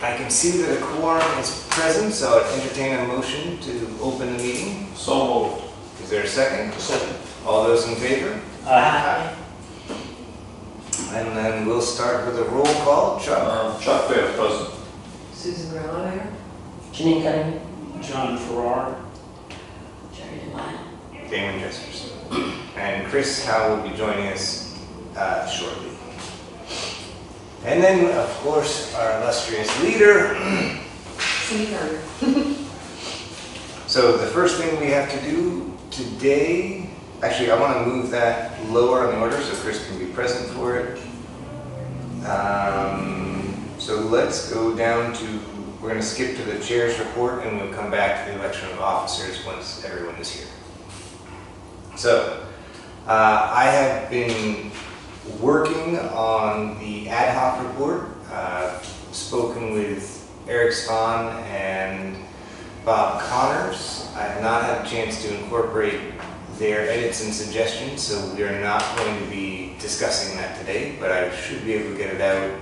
I can see that a quorum is present, so I'd entertain a motion to open the meeting. So moved. Is there a second? Second. All those in favor? Aye. And then we'll start with a roll call. Chuck? Chuck Fair, present. Susan Grella here. Janine Cunningham. John Farrar. Jerry Devine. Damon Jesperson. And Chris Howe will be joining us shortly. And then, of course, our illustrious leader. Cindy Carter. So the first thing we have to do today, actually I want to move that lower on the order so Chris can be present for it. So let's go down to, we're going to skip to the chair's report and we'll come back to the election of officers once everyone is here. So I have been working on the ad hoc report, spoken with Eric Spahn and Bob Connors. I have not had a chance to incorporate their edits and suggestions, so we are not going to be discussing that today, but I should be able to get it out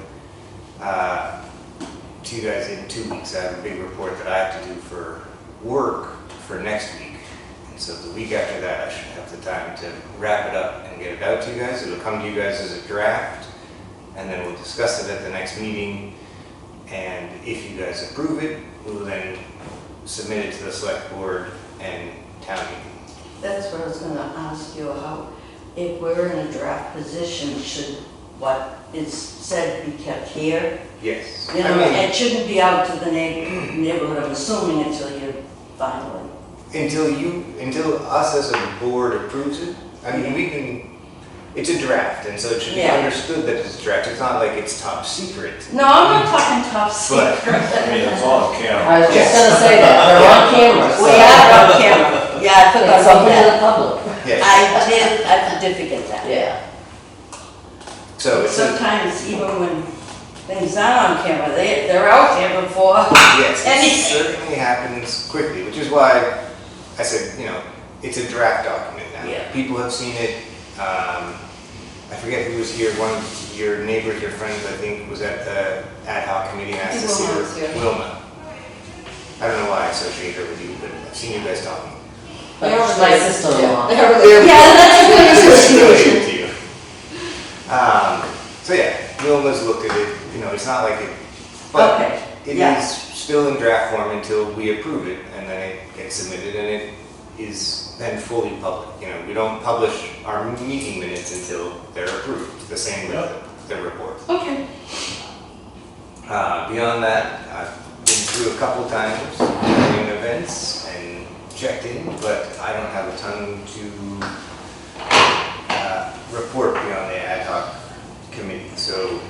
to you guys in 2 weeks. I have a big report that I have to do for work for next week. And so the week after that, I should have the time to wrap it up and get it out to you guys. It'll come to you guys as a draft, and then we'll discuss it at the next meeting. And if you guys approve it, we will then submit it to the select board and town meeting. That's what I was gonna ask you, how, if we're in a draft position, should what is said be kept here? Yes. You know, it shouldn't be out to the neighborhood, I'm assuming, until you finally. Until us as a board approves it, I mean, we can, it's a draft, and so it should be Yeah. understood that it's a draft. It's not like it's top secret. No, I'm not talking top But- secret. I mean, it's on camera. I was just Yes. gonna say that, they're on camera. We are on camera. Yeah, I It's forgot about open to that. the public. Yes. I did forget that. Yeah. So it's a, Sometimes even when things aren't on camera, they're out there before. yes, it anything. certainly happens quickly, which is why I said, you know, it's a draft document now. Yeah. People have seen it. I forget who was here. One of your neighbors, your friends, I think, was at the ad hoc committee and asked to see Wilma her. was here. Wilma. I don't know why I associate her with you, but I've seen you guys talking. But it's my sister-in-law. They're related. Yeah, that's a good It's association. related to you. So yeah, Wilma's looked at it. You know, it's not like it, but Okay, it yeah. is still in draft form until we approve it, and then it gets submitted, and it is then fully public. You know, we don't publish our meeting minutes until they're approved. The same with the report. Okay. Beyond that, I've been through a couple times during events and checked in, but I don't have a ton to report beyond the ad hoc committee. So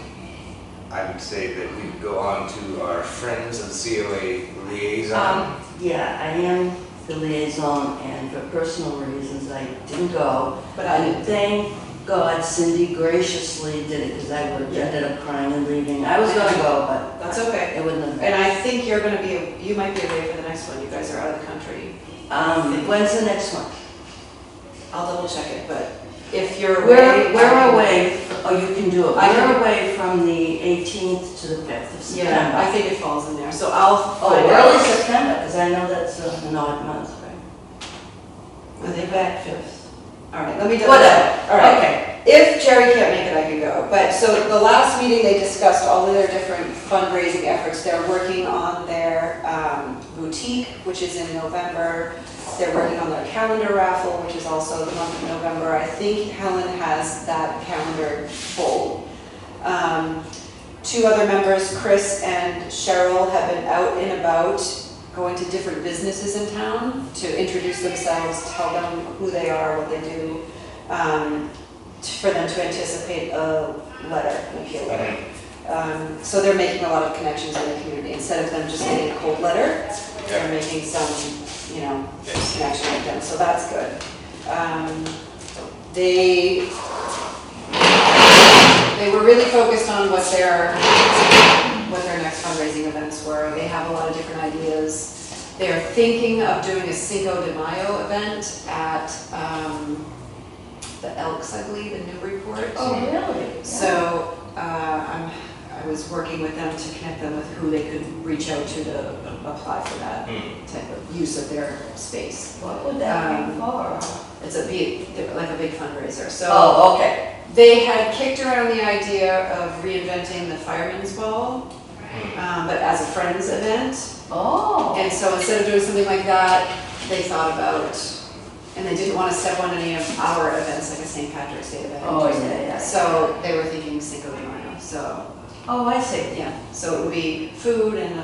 I would say that we go on to our Friends of COA liaison. Yeah, I am the liaison, and for personal reasons, I didn't go. But I didn't. Thank God Cindy graciously did it, because I would have ended up crying and leaving. I was gonna go, but That's okay. it wouldn't have. And I think you're gonna be, you might be away for the next one. You guys are out of the country. When's the next one? I'll double check it, but if you're away. We're away, oh, you can do it. I can- We're away from the 18th to the 5th of September. Yeah, I think it falls in there, so I'll Oh, find early out. September, because I know that's an odd month, right? Are they back 5th? All right, let me double Whatever. check. All right. Okay. If Jerry can't make it, I can go. But so the last meeting, they discussed all of their different fundraising efforts. They're working on their boutique, which is in November. They're working on their calendar raffle, which is also the month of November. I think Helen has that calendar full. Two other members, Chris and Cheryl, have been out and about, going to different businesses in town to introduce themselves, tell them who they are, what they do, for them to anticipate a letter, an appeal letter. So they're making a lot of connections in the community. Instead of them just getting a cold letter, they're making some, you know, connection with them, so that's good. They were really focused on what their next fundraising events were. They have a lot of different ideas. They're thinking of doing a Cinco de Mayo event at the Elks, I believe, in Newburyport. Oh, really? So I'm I was working with them to connect them with who they could reach out to apply for that type of use of their space. What would that be for? It's like a big fundraiser. So Oh, okay. they had kicked around the idea of reinventing the Fireman's Ball, but as a friends event. Oh. And so instead of doing something like that, they thought about, and they didn't want to step on any of our events, like a St. Patrick's Day event. Oh, yeah. So they were thinking Cinco de Mayo, so, Oh, I see. yeah. So it would be food and,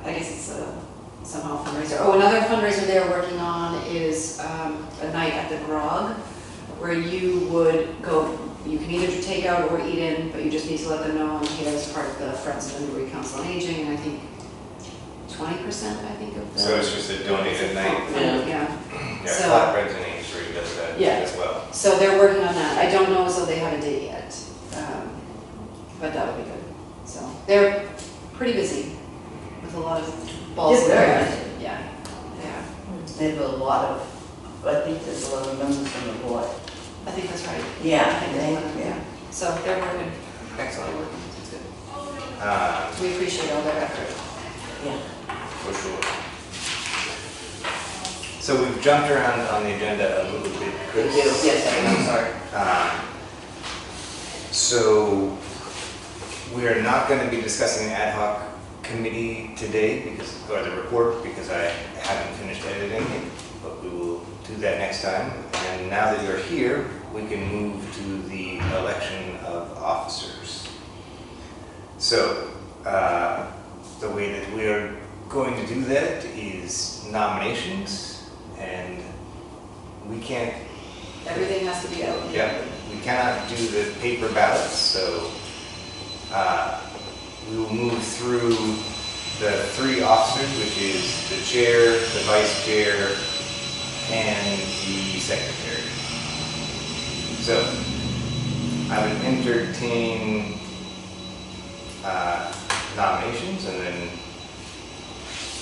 I guess it's somehow a fundraiser. Oh, another fundraiser they're working on is a night at the Grog, where you would go, you can either take out or eat in, but you just need to let them know I'm here as part of the Friends of the Newbury Council on Aging, and I think 20%, I think, of the. So it's just a donated night. Yeah. Yeah, So- Flatbreads and Amesbury does that Yeah. as well. So they're working on that. I don't know as though they have a date yet, but that would be good. So they're pretty busy with a lot of balls in Yeah, the very air. busy. Yeah, yeah. They have a lot of, I think there's a lot of members on the board. I think that's right. Yeah, I think that's right. yeah. So they're working. They're Excellent. working. It's good. We We appreciate all their effort. Yeah. For sure. So we've jumped around on the agenda a little bit, Chris. I'm sorry. So we are not going to be discussing the ad hoc committee today or the report because I haven't finished editing it, but we will do that next time. And now that you're here, we can move to the election of officers. So the way that we are going to do that is nominations, and we can't. Everything has to be out. Yeah, we cannot do the paper ballots, so we will move through the three officers, which is the chair, the vice chair, and the secretary. So I would entertain nominations, and then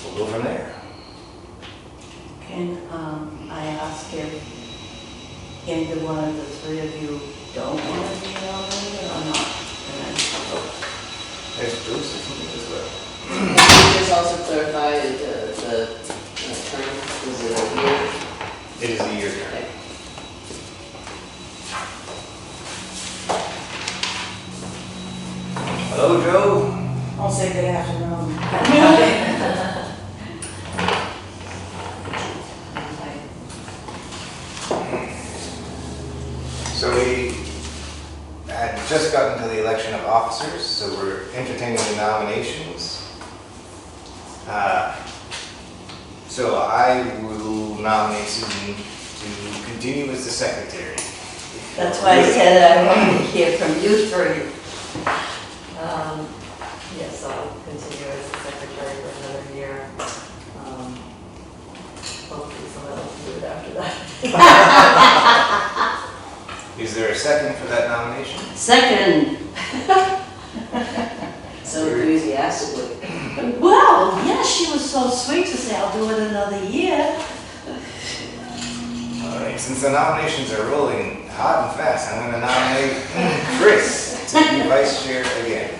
we'll go from there. Can I ask if either one of the three of you don't want to be nominated or not? And then, There's Joseph as well. Can you just also clarify the term, is it a year? It is a year term. Okay. Hello, Joe. I'll say good afternoon. So we had just gotten to the election of officers, so we're entertaining the nominations. So I will nominate Susan to continue as the secretary. that's why I said I want to hear from you three. Yes, I'll continue as the secretary for another year. Hopefully someone else will do it after that. Is there a second for that nomination? Second, So enthusiastically. well, yes, she was so sweet to say, I'll do it another year. All right, since the nominations are rolling hot and fast, I'm going to nominate Chris to be vice chair again.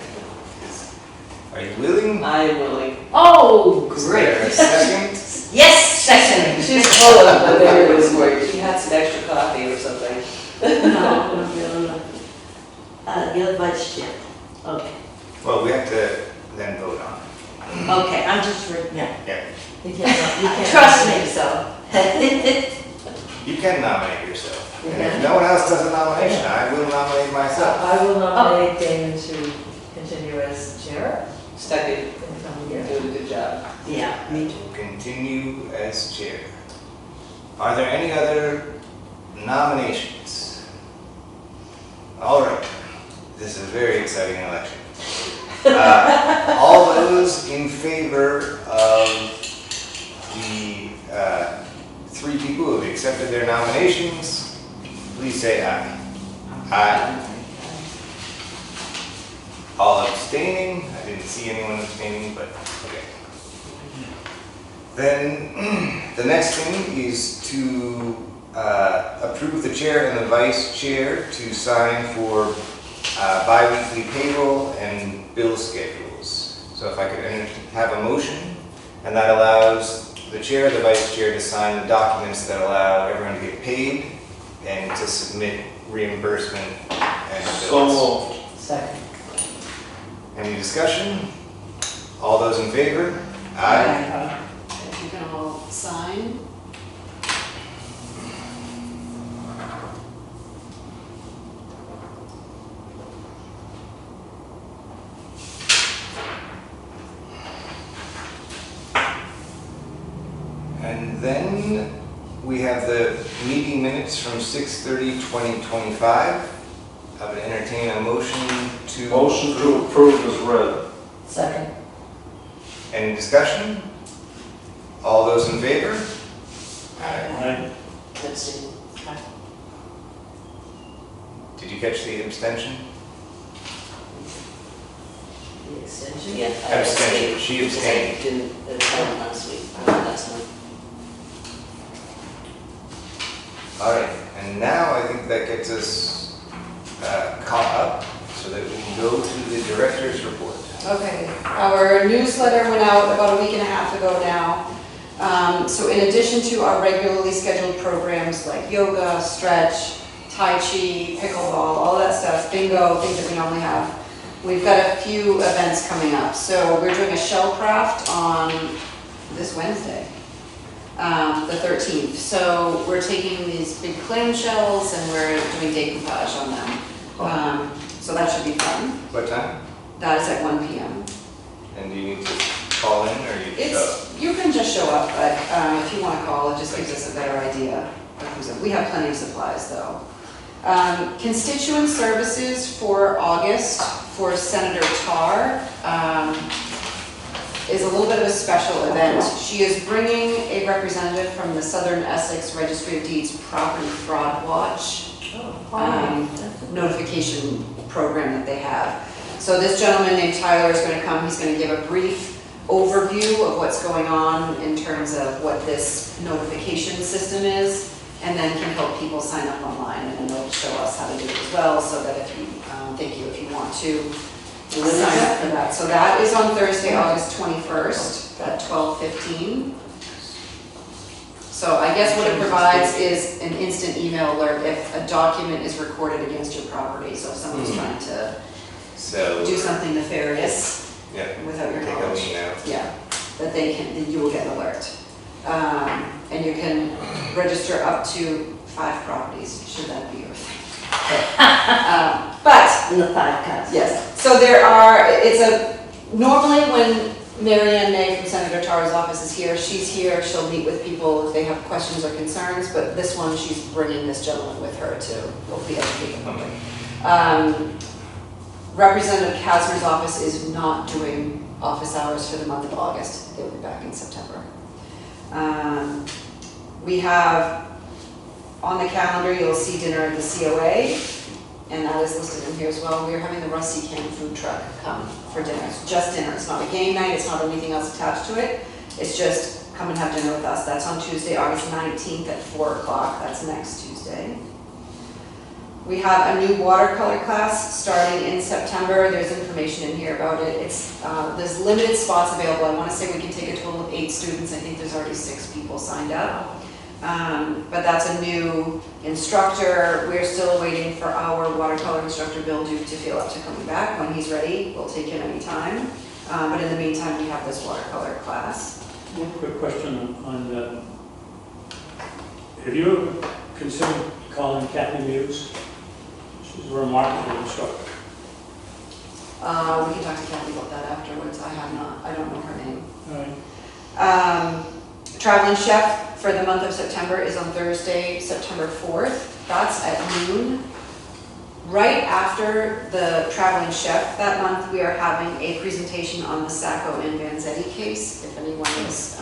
Are you willing? I am willing. Oh, Is there a great. second? Yes, second. She's full of the baby was for you. She had some extra coffee or something. No. You're the vice chair. Okay. Well, we have to then vote on it. Okay, I'm just, yeah. Yeah. You can't Trust me. So, You can nominate yourself. And if Okay. no one else does a nomination, I will nominate myself. I will nominate Damon to continue as chair Second, in the coming year. doing a good job. Yeah, me too. Continue as chair. Are there any other nominations? All right. This is a very exciting election. All those in favor of the three people who have accepted their nominations, please say aye. Aye. All abstaining? I didn't see anyone abstaining, but okay. Then the next thing is to approve the chair and the vice chair to sign for bi-weekly payroll and bill schedules. So if I could have a motion, and that allows the chair, the vice chair to sign the documents that allow everyone to get paid and to submit reimbursement and So bills. moved. Second. Any discussion? All those in favor? Aye. If you can all sign. And then we have the meeting minutes from 6/30/2025. I would entertain a motion to. Motion to approve is read. Second. Any discussion? All those in favor? Aye. Abstain. Did you catch the abstention? The extension? Yeah. I Abstention. abstained She because I abstained. didn't attend last week, last month. All right, and now I think that gets us caught up so that we can go to the director's report. Okay, our newsletter went out about a week and a half ago now. So in addition to our regularly scheduled programs like yoga, stretch, Tai Chi, pickleball, all that stuff, bingo, things that we normally have, we've got a few events coming up. So we're doing a shell craft on this Wednesday, the 13th. So we're taking these big clam shells and we're doing decoupage on them. So that should be fun. What time? That is at 1 p.m. And do you need to call in or you just show up? You can just show up, but if you want to call, it just gives us a better idea of who's in. We have plenty of supplies, though. Constituent services for August for Senator Tarr is a little bit of a special event. She is bringing a representative from the Southern Essex Registry of Deeds Property Fraud Watch notification program that they have. So this gentleman named Tyler is going to come. He's going to give a brief overview of what's going on in terms of what this notification system is, and then can help people sign up online, and then they'll show us how to do it as well, so that if you, thank you, if you want to sign up for that. So that is on Thursday, August 21st at 12:15. So I guess what it provides is an instant email alert if a document is recorded against your property. So if someone's trying to So, do something nefarious yeah, without your take a knowledge. lean out. Yeah, that you will get an alert. And you can register up to 5 properties, should that be your thing. But, In the 5 cuts. yes, so normally when Mary Ann May from Senator Tarr's office is here, she's here, she'll meet with people if they have questions or concerns, but this one, she's bringing this gentleman with her to hopefully educate the public. Representative Kasmer's office is not doing office hours for the month of August. They'll be back in September. We have on the calendar, you'll see dinner at the COA, and that is listed in here as well. We are having the Rusty Can food truck come for dinner. It's just dinner. It's not a game night. It's not anything else attached to it. It's just come and have dinner with us. That's on Tuesday, August 19th at 4 o'clock. That's next Tuesday. We have a new watercolor class starting in September. There's information in here about it. There's limited spots available. I want to say we can take a total of 8 students. I think there's already 6 people signed up. But that's a new instructor. We're still waiting for our watercolor instructor, Bill Duke, to feel up to coming back. When he's ready, we'll take him anytime. But in the meantime, we have this watercolor class. One quick question on, have you ever considered calling Kathy Muse? She's a remarkable instructor. We can talk to Kathy about that afterwards. I have not, I don't know her name. All right. Traveling Chef for the month of September is on Thursday, September 4th. That's at noon. Right after the Traveling Chef that month, we are having a presentation on the Sacco and Vanzetti case. If anyone is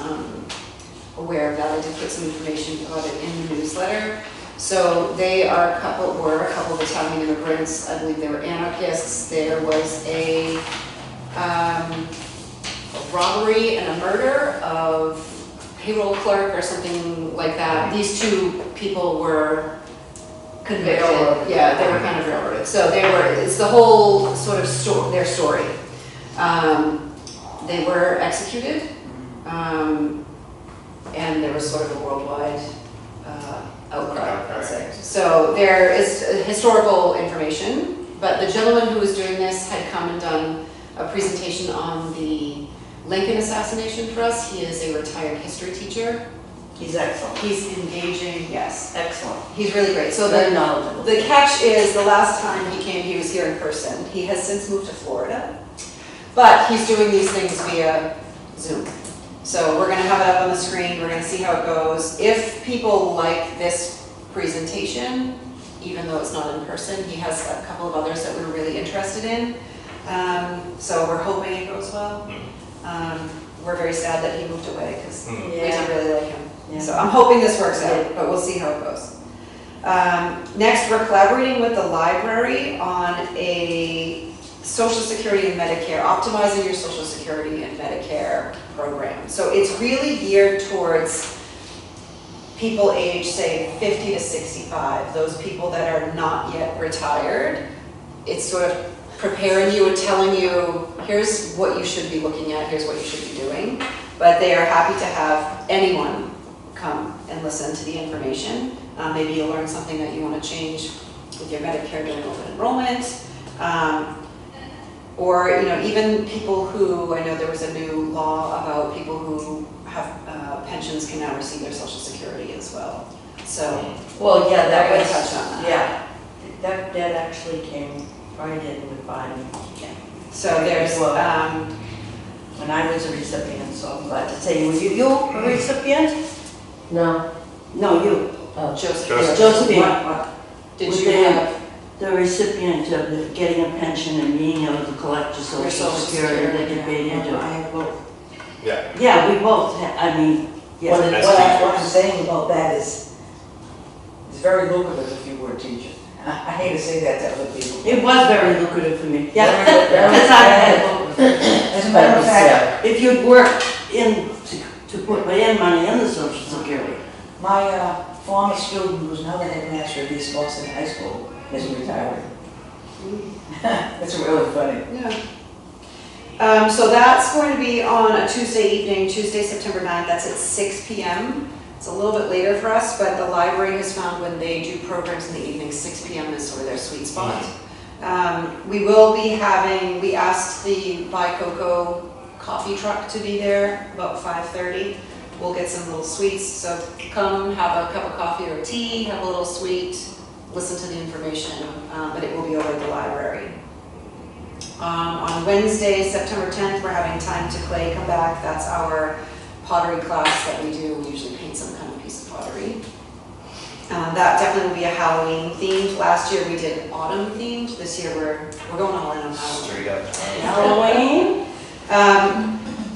aware of that, I did put some information about it in the newsletter. So they were a couple of Italian immigrants. I believe they were anarchists. There was a robbery and a murder of payroll clerk or something like that. These 2 people were convicted. Railroaded. Yeah, they were kind of railroaded. So it's the whole sort of their story. They were executed, and there was sort of a worldwide outcry, I'd say. So there is historical information, but the gentleman who was doing this had come and done a presentation on the Lincoln assassination for us. He is a retired history teacher. He's excellent, He's engaging, yes. excellent. He's really great. So Very knowledgeable. the catch is, the last time he came, he was here in person. He has since moved to Florida, but he's doing these things via Zoom. So we're gonna have it up on the screen, we're gonna see how it goes. If people like this presentation, even though it's not in person, he has a couple of others that we're really interested in. So we're hoping it goes well. We're very sad that he moved away, because we did really like him. Yeah. So I'm hoping this works out, but we'll see how it goes. Next, we're collaborating with the library on a Social Security and Medicare, optimizing your Social Security and Medicare program. So it's really geared towards people aged, say, 50 to 65, those people that are not yet retired. It's sort of preparing you and telling you, here's what you should be looking at, here's what you should be doing. But they are happy to have anyone come and listen to the information. Maybe you'll learn something that you want to change with your Medicare during open enrollment. Or, even people who, I know there was a new law about people who have pensions can now receive their Social Security as well. So, Well, yeah, that we're was, gonna touch on that. yeah, that actually came right in with Biden. So there's, When I was a recipient, so I'm glad to say, were you a recipient? No. No, you. Joseph, Josephine. did Was you there- have, The recipient of getting a pension and being able to collect your Your social Social security that Security, you paid into. I have both. Yeah. Yeah, we both, I mean, yeah. What As What I'm teachers. saying about that is, it's very lucrative if you were a teacher. I hate to say that to other people. It was very lucrative for me. Yeah, Very- very- because I had, As a matter of fact, if you'd worked to put in money in the social security. my former student, who's now the headmaster of East Boston High School, is retired. It's really funny. yeah. So that's going to be on a Tuesday evening, Tuesday, September 9th, that's at 6 p.m. It's a little bit later for us, but the library has found when they do programs in the evening, 6 p.m. is sort of their sweet spot. We will be having, we asked the Buy Coco coffee truck to be there about 5:30. We'll get some little sweets, so come have a cup of coffee or tea, have a little sweet, listen to the information, but it will be over at the library. On Wednesday, September 10th, we're having Time to Clay come back. That's our pottery class that we do. We usually paint some kind of piece of pottery. That definitely will be a Halloween themed. Last year we did autumn themed. This year we're going all in on Halloween. Straight up. Halloween?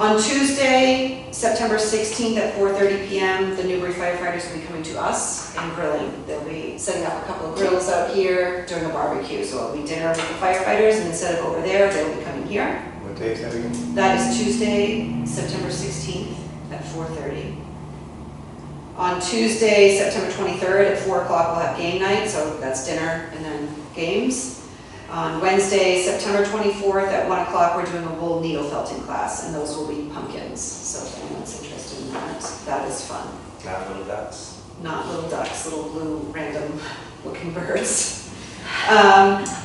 On Tuesday, September 16th at 4:30 p.m., the Newbury firefighters will be coming to us and grilling. They'll be setting up a couple of grills out here, doing a barbecue. So it'll be dinner with the firefighters, and instead of over there, they'll be coming here. What day is that again? That is Tuesday, September 16th at 4:30. On Tuesday, September 23rd at 4 o'clock, we'll have game night, so that's dinner and then games. On Wednesday, September 24th at 1 o'clock, we're doing a wool needle felting class, and those will be pumpkins. So if anyone's interested in that, that is fun. Not little ducks. Not little ducks, little blue random looking birds.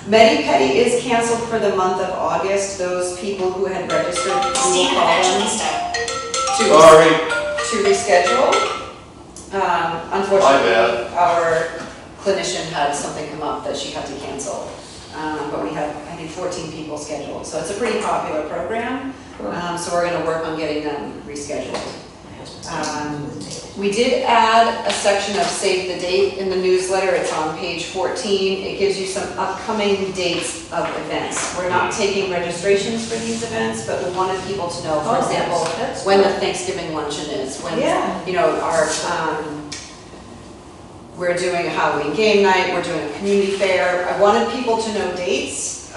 Medi-Pedi is canceled for the month of August. Those people who had registered, we will call them Sorry. to reschedule. Unfortunately, bad. our clinician had something come up that she had to cancel. But we have, I think, 14 people scheduled. So it's a pretty popular program. So we're going to work on getting them rescheduled. We did add a section of save the date in the newsletter. It's on page 14. It gives you some upcoming dates of events. We're not taking registrations for these events, but we wanted people to know, for example, when the Thanksgiving luncheon is, when, our, we're doing a Halloween game night, we're doing a community fair. I wanted people to know dates,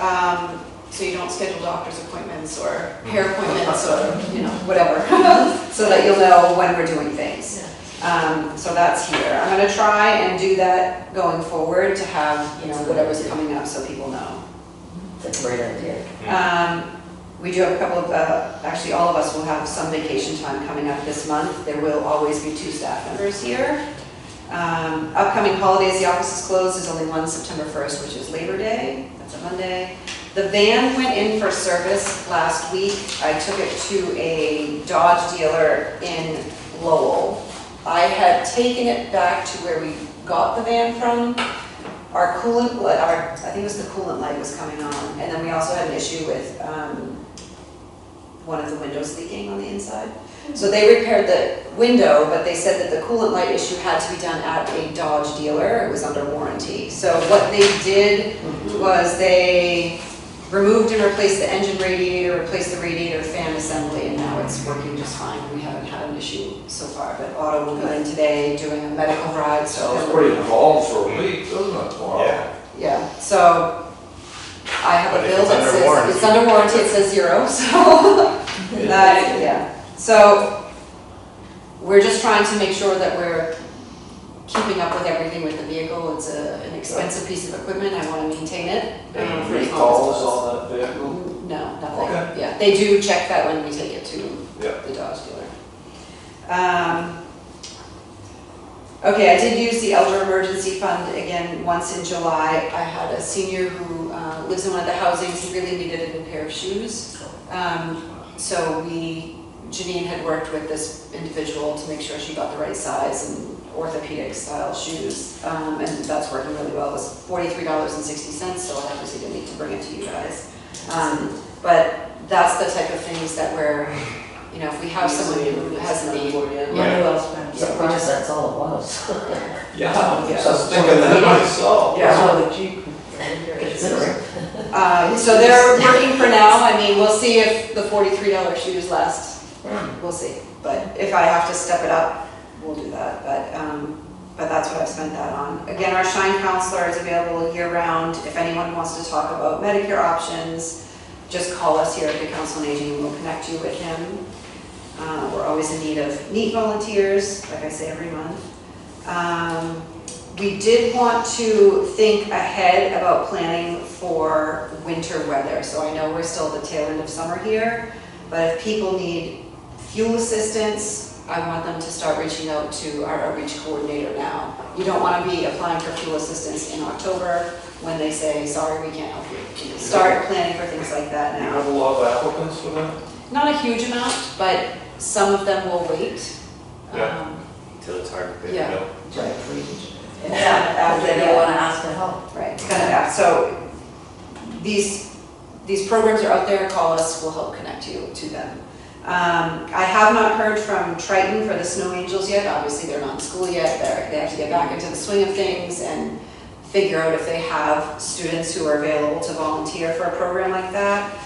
so you don't schedule doctor's appointments or hair appointments or, whatever, so that you'll know when we're doing things. So that's here. I'm gonna try and do that going forward to have, whatever's coming up so people know. That's a great idea. We do have a couple of, actually all of us will have some vacation time coming up this month. There will always be 2 staff members here. Upcoming holidays, the office is closed. There's only one, September 1st, which is Labor Day. That's a Monday. The van went in for service last week. I took it to a Dodge dealer in Lowell. I had taken it back to where we got the van from. Our coolant, I think it was the coolant light was coming on. And then we also had an issue with one of the windows leaking on the inside. So they repaired the window, but they said that the coolant light issue had to be done at a Dodge dealer. It was under warranty. So what they did was they removed and replaced the engine radiator, replaced the radiator fan assembly, and now it's working just fine. We haven't had an issue so far, but Otto will go in today doing a medical ride. So Sounds pretty involved for a week, doesn't it? Wow. Yeah. yeah, so I have But a if bill it's that under says, warranty. it's under warranty, it says 0, so, yeah. So, we're just trying to make sure that we're keeping up with everything with the vehicle. It's an expensive piece of equipment, I want to maintain it. for as long as Recalls possible. on that vehicle? No, nothing, Okay. yeah, they do check that when we take it to Yeah. the Dodge dealer. Okay, I did use the Elder Emergency Fund again once in July. I had a senior who lives in one of the housings, he really needed a new pair of shoes. So Janine had worked with this individual to make sure she got the right size and orthopedic style shoes. And that's working really well. It was $43.60, so I obviously didn't need to bring it to you guys. But that's the type of things that we're, if we have someone who has a need. Yeah, who else? I'm surprised that's all it was. Yeah, Yeah. I was thinking that myself. That's really cheap. Considering. So they're working for now. I mean, we'll see if the $43 shoes last. We'll see. But if I have to step it up, we'll do that. But that's what I've spent that on. Again, our Shine Counselor is available year-round. If anyone wants to talk about Medicare options, just call us here at the Council on Aging and we'll connect you with him. We're always in need of NEAT volunteers, like I say every month. We did want to think ahead about planning for winter weather. So I know we're still at the tail end of summer here, but if people need fuel assistance, I want them to start reaching out to our outreach coordinator now. You don't want to be applying for fuel assistance in October when they say, sorry, we can't help you. Start planning for things like that You now. have a lot of applicants for that? Not a huge amount, but some of them will wait. Yeah. Until it's hard to pick Yeah. it up. Yeah, after they don't want to ask for help. Right, it's kind of that. So these programs are out there, call us, we'll help connect you to them. I have not heard from Triton for the Snow Angels yet. Obviously, they're not in school yet. They have to get back into the swing of things and figure out if they have students who are available to volunteer for a program like that.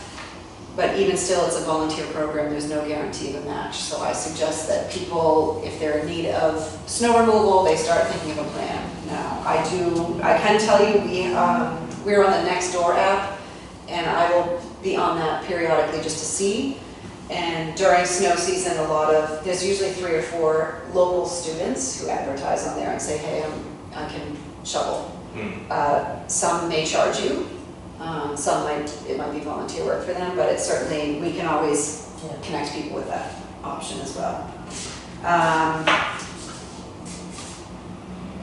But even still, it's a volunteer program, there's no guarantee of a match. So I suggest that people, if they're in need of snow removal, they start thinking of a plan now. I can tell you, we're on the Nextdoor app, and I will be on that periodically just to see. And during snow season, there's usually 3 or 4 local students who advertise on there and say, hey, I can shovel. Some may charge you. It might be volunteer work for them, but it's certainly, we can always connect people with that option as well.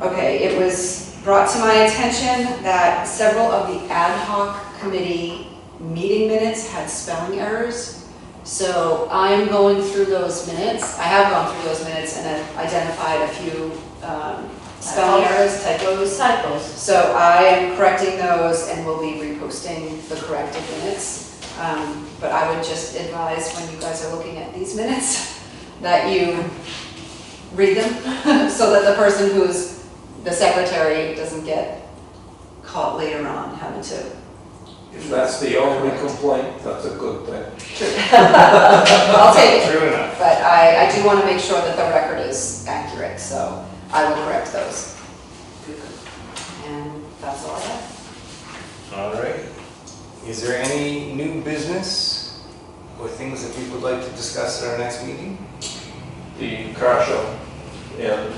Okay, it was brought to my attention that several of the ad hoc committee meeting minutes had spelling errors. So I'm going through those minutes. I have gone through those minutes and have identified a few spelling errors, typos. So I am correcting those and will be reposting the corrected minutes. But I would just advise when you guys are looking at these minutes that you read them so that the person who's the secretary doesn't get caught later on having to. If that's the only complaint, that's a good thing. I'll take it. True enough. But I do want to make sure that the record is accurate, so I will correct those. And that's all I have. All right. Is there any new business or things that people would like to discuss at our next meeting? The car show. and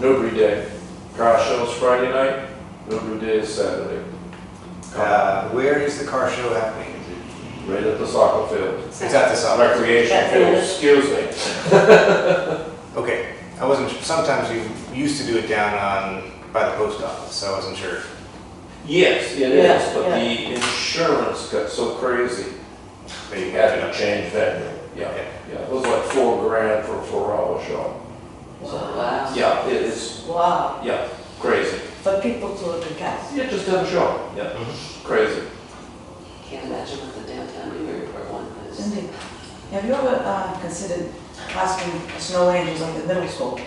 Newbury Day. Car show's Friday night, Newbury Day is Saturday. Where is the car show happening? Is Right at the soccer field. It's at the soccer. Recreation At field, Flanders. excuse me. Okay, I wasn't, sometimes you used to do it down on, by the post office, so I wasn't sure. Yes, it Yeah, is, but yeah. the insurance got so crazy, Maybe they you had got to it. change venue. Yeah, Okay. yeah, it was like $4,000 for a 4-hour show. Wow. Yeah, it is, Wow, yeah, crazy. for people to look at cats. Yeah, just have a show, yeah, crazy. Can't imagine what the downtown Newburyport one is. Cindy, have you ever considered asking snow angels like the middle school?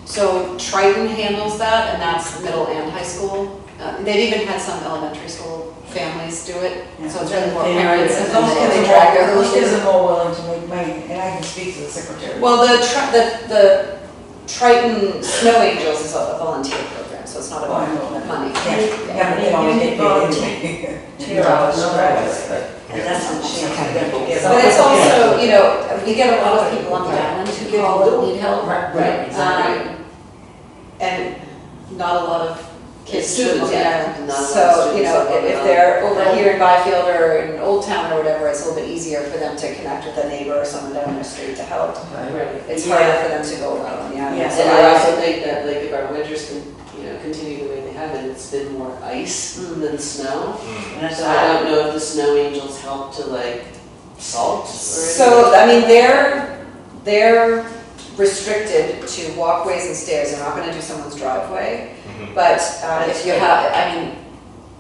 So Triton handles that, and that's middle and high school. They've even had some elementary school families do it, so it's really more parents and Those kids they are drag their more, those little kids kids. are more willing to make money, and I can speak to the secretary. Well, the Triton Snow Angels is a volunteer program, so it's not Oh, I about know that. money. Yeah, but they always get paid anyway. 2 hours No, drive. And that's a chance for them to get. But it's also, you know, we get a lot of people on the island who call and need help. Right, exactly. And not a lot of kids Students, on the yeah. island. Not a lot of So, you students know, on the if they're over island. here in Byfield or in Old Town or whatever, it's a little bit easier for them to connect with a neighbor or someone down their street to help. Right. It's harder for them to go out on the island. Yeah. So And I also think that like if our winters can, continue the way they have been, it's been more ice than snow. Mm. And So I don't know if the snow angels help to like salt or So, I mean, they're restricted to walkways and stairs. They're not gonna do someone's driveway. Mhm. But if you have, I mean,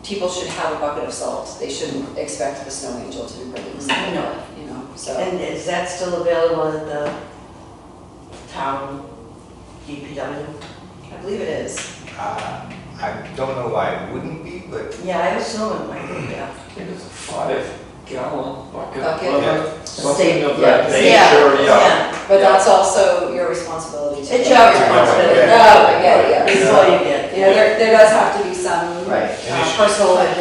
people should have a bucket of salt. They shouldn't expect the snow angel to be bringing salt, No. so. And is that still available at the town DPW? I believe it is. I don't know why it wouldn't be, but Yeah, I assume it might be, yeah. I think it's a 5-gallon bucket. Bucket. Well, Something of Yeah. that nature, yeah. But that's also your responsibility to. It's your responsibility. Oh, yeah. Before you get. You know, there does have to be some Right. personal, But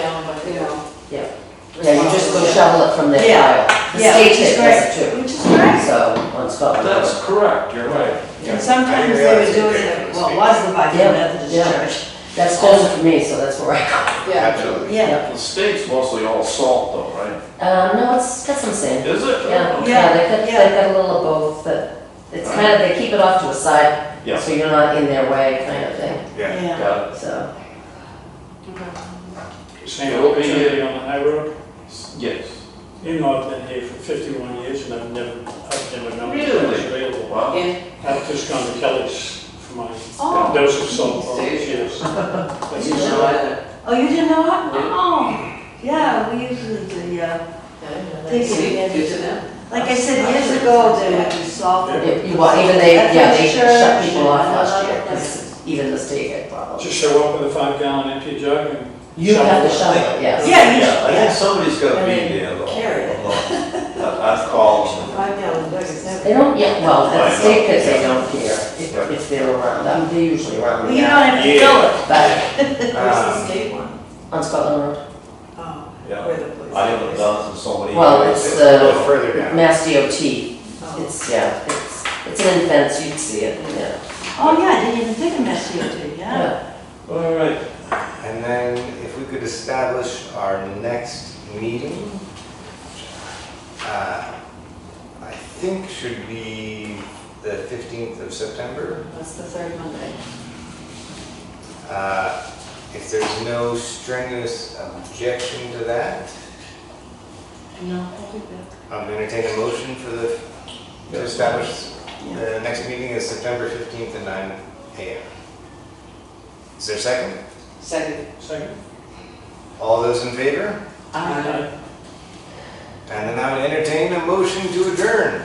you know. Yeah, you just go shovel it from their Yeah. pile. The Yeah, state which is does great. it too. Which is great. So, on Scotland. That's correct, you're right. Yeah. And sometimes I didn't they realize would do it it, was well, it big. wasn't by the Yeah, Methodist yeah. Church. That's closer for me, so that's where I go. Yeah. Absolutely. Yeah. The state's mostly all salt though, right? No, it's got some sand. Is it? Yeah, Yeah, yeah, they've yeah. got a little of both, but it's kind of, they keep it off to a side, Yeah. so you're not in their way kind of thing, Yeah. Yeah. Got it. so. Same opportunity on the high road. Yes. You know, I've been here for 51 years and I've never known Really? it's available. Wow. Yeah. I've just gone to Kelly's for my Oh. dose of salt for all these Stays. years. That's You the know either. Oh, you didn't know what? Oh, yeah, we usually do, yeah. Take See, it good in. to know. Like I said, years ago, they would do salt. Even they, yeah, they shut Church people off and last other year, places. because even the state had problems. Just show up with a 5-gallon empty jug and. You have to shovel shovel it, yes. Yeah, you Yeah, I should, think somebody's gotta And be then there though. carry it. I've called them. 5-gallon buckets, never. They don't, yeah, well, at the I state know. pit, they don't care if they're around, I mean, they're usually around. Well, you don't have to fill it. But Where's the Um, state one? on Scotland Road, Oh, Yeah, where the police. I haven't done it in so many years. well, it's It's a little further down. Mass DOT, Oh. it's, yeah, it's an fence, you'd see it, yeah. Oh, yeah, I didn't even think of Mass DOT, yeah. All right. And then if we could establish our next meeting, I think should be the 15th of September. That's the third Monday. If there's no strenuous objection to that, No, I'll do that. I'm going to entertain a motion to establish the next meeting is September 15th at 9 a.m. Is there a second? Second. Second. All those in favor? Aye. And then I would entertain a motion to adjourn.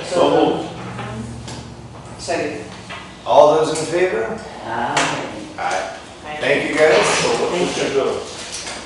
So moved. Second. All those in favor? Ah. Aye. Thank you, guys. So what we should do?